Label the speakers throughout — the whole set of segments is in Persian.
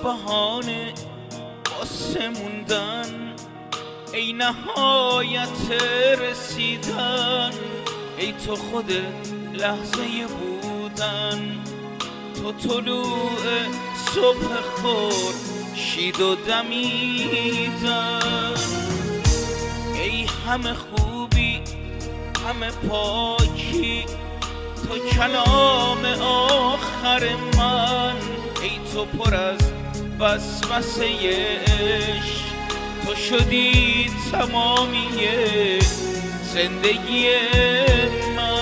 Speaker 1: بهانه واسه موندن، ای نهایت رسیدن، ای تو خود لحظه بودن، تو طلوع صبح خورشید و دمیدن. ای همه خوبی همه پاکی، تو کلام آخر من، ای تو پر از وسوسه عشق، تو شدی تمامی زندگی من.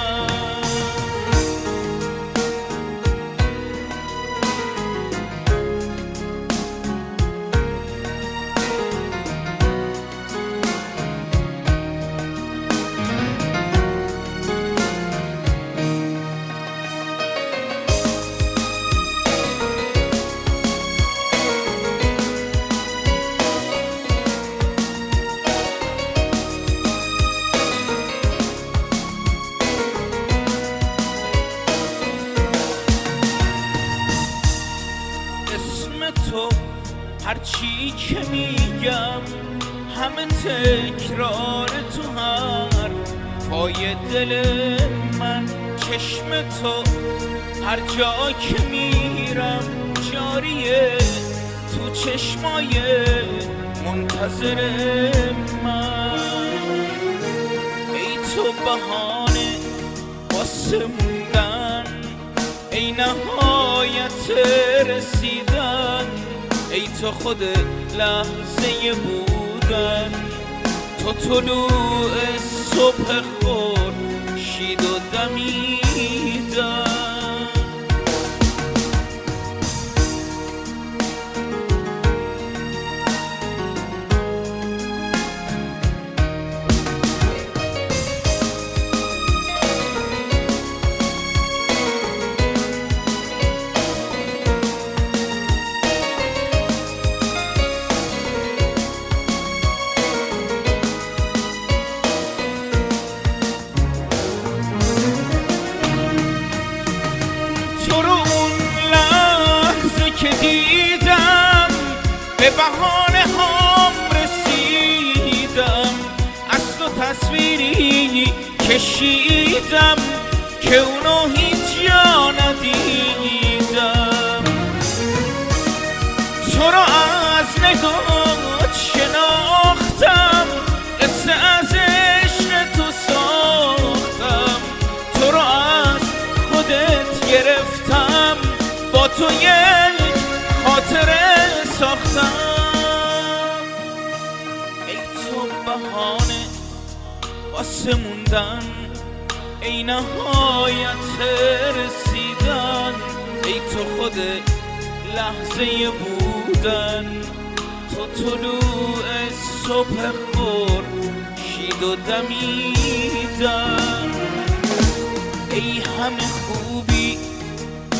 Speaker 1: تو هرچی که میگم همه تکرار تو هر پای دل من، چشم تو هر جا که میرم جاریه تو چشمای منتظر من. ای تو بهانه واسه موندن، ای نهایت رسیدن، ای تو خود لحظه بودن، تو طلوع صبح خورشید و دمیدن. که دیدم به بهانه هام رسیدم، از تو تصویری کشیدم که اونو هیچ جا ندیدم. تو رو از نگات شناختم، قصه از عشق تو ساختم، تو رو از خودت گرفتم، با تو خاطره ساختم. ای تو بهانه واسه موندن، ای نهایت رسیدن، ای تو خود لحظه بودن، تو طلوع صبح خورشید و دمیدن. ای همه خوبی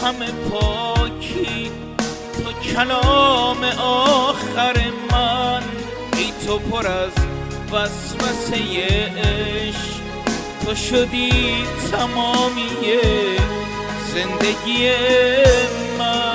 Speaker 1: همه پاکی، تو کلام آخر من، ای تو پر از وسوسه عشق، تو شدی تمامی زندگی من.